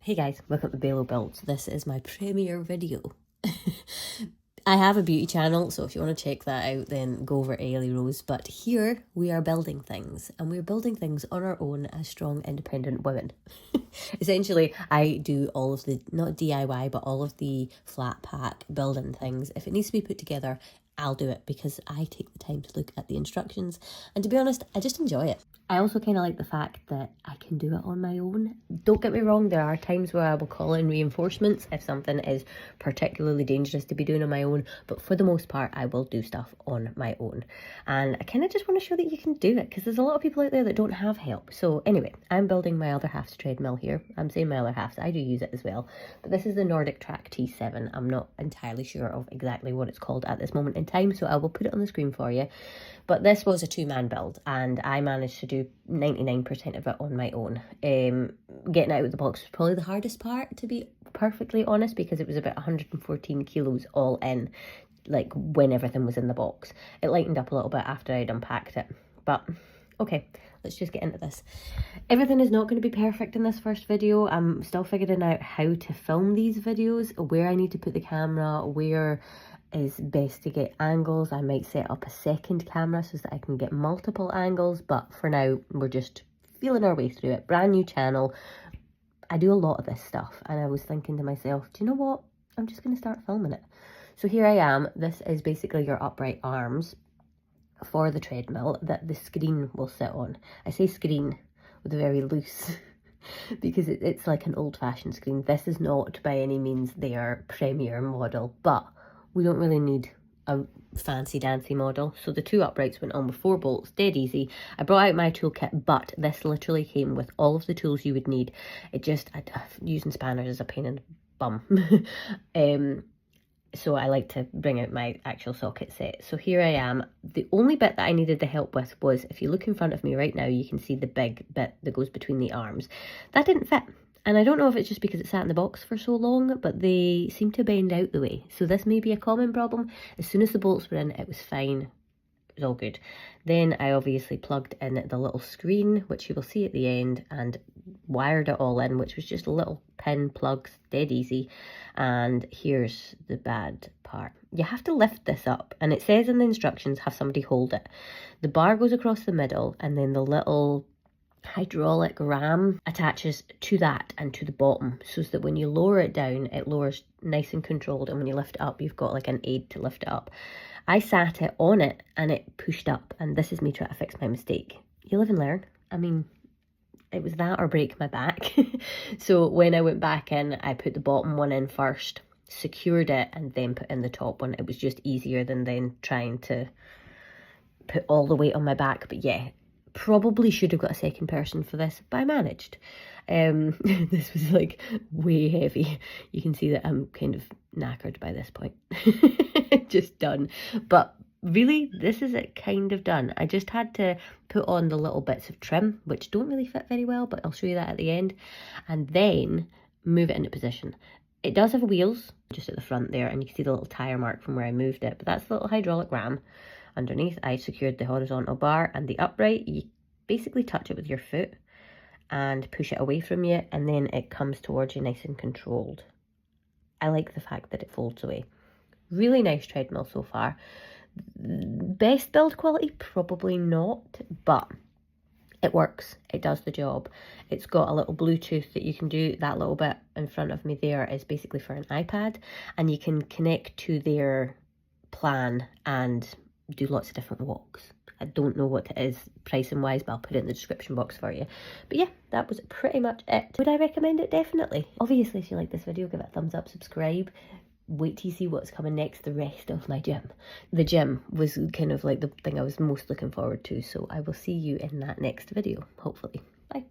Hey guys, welcome to Balo Builds. This is my premiere video. I have a beauty channel, so if you want to check that out, then go over Ailey Rose. But here we are building things, and we're building things on our own as strong, independent women. Essentially, I do all of the, not DIY, but all of the flat pack building things. If it needs to be put together, I'll do it because I take the time to look at the instructions. And to be honest, I just enjoy it. I also kind of like the fact that I can do it on my own. Don't get me wrong, there are times where I will call in reinforcements if something is particularly dangerous to be doing on my own, but for the most part, I will do stuff on my own. And I kind of just want to show that you can do it because there's a lot of people out there that don't have help. So anyway, I'm building my other half's treadmill here. I'm saying my other half, so I do use it as well. But this is the NordicTrack T Series. I'm not entirely sure of exactly what it's called at this moment in time, so I will put it on the screen for you. But this was a two-man build, and I managed to do 99% of it on my own. Getting it out of the box was probably the hardest part, to be perfectly honest, because it was about 114 kilos all in, like when everything was in the box. It lightened up a little bit after I'd unpacked it, but okay, let's just get into this. Everything is not going to be perfect in this first video. I'm still figuring out how to film these videos, where I need to put the camera, where is best to get angles. I might set up a second camera so that I can get multiple angles, but for now we're just feeling our way through it. Brand new channel. I do a lot of this stuff, and I was thinking to myself, do you know what, I'm just going to start filming it. So here I am. This is basically your upright arms for the treadmill that the screen will sit on. I say screen with a very loose because it's like an old-fashioned screen. This is not by any means their premier model, but we don't really need a fancy dancy model. So the two uprights went on with 4 bolts, dead easy. I brought out my toolkit, but this literally came with all of the tools you would need. Using spanners is a pain in the bum. So I like to bring out my actual socket set. So here I am. The only bit that I needed the help with was, if you look in front of me right now, you can see the big bit that goes between the arms. That didn't fit. And I don't know if it's just because it sat in the box for so long, but they seem to bend out the way. So this may be a common problem. As soon as the bolts were in, it was fine. It was all good. Then I obviously plugged in the little screen, which you will see at the end, and wired it all in, which was just little pin plugs, dead easy. And here's the bad part. You have to lift this up, and it says in the instructions, have somebody hold it. The bar goes across the middle, and then the little hydraulic ram attaches to that and to the bottom, so that when you lower it down, it lowers nice and controlled, and when you lift it up, you've got like an aid to lift it up. I sat it on it and it pushed up, and this is me trying to fix my mistake. You live and learn. I mean, it was that or break my back. So when I went back in, I put the bottom one in first, secured it, and then put in the top one. It was just easier than then trying to put all the weight on my back. But yeah, probably should have got a second person for this, but I managed. This was like way heavy. You can see that I'm kind of knackered by this point. Just done. But really, this is it kind of done. I just had to put on the little bits of trim, which don't really fit very well, but I'll show you that at the end, and then move it into position. It does have wheels just at the front there, and you can see the little tire mark from where I moved it, but that's the little hydraulic ram. Underneath, I secured the horizontal bar, and the upright, you basically touch it with your foot and push it away from you, and then it comes towards you nice and controlled. I like the fact that it folds away. Really nice treadmill so far. Best build quality? Probably not, but it works. It does the job. It's got a little Bluetooth that you can do. That little bit in front of me there is basically for an iPad, and you can connect to their plan and do lots of different walks. I don't know what it is pricing wise, but I'll put it in the description box for you. But yeah, that was pretty much it. Would I recommend it? Definitely. Obviously, if you like this video, give it a thumbs up, subscribe. Wait till you see what's coming next, the rest of my gym. The gym was kind of like the thing I was most looking forward to, so I will see you in that next video, hopefully. Bye.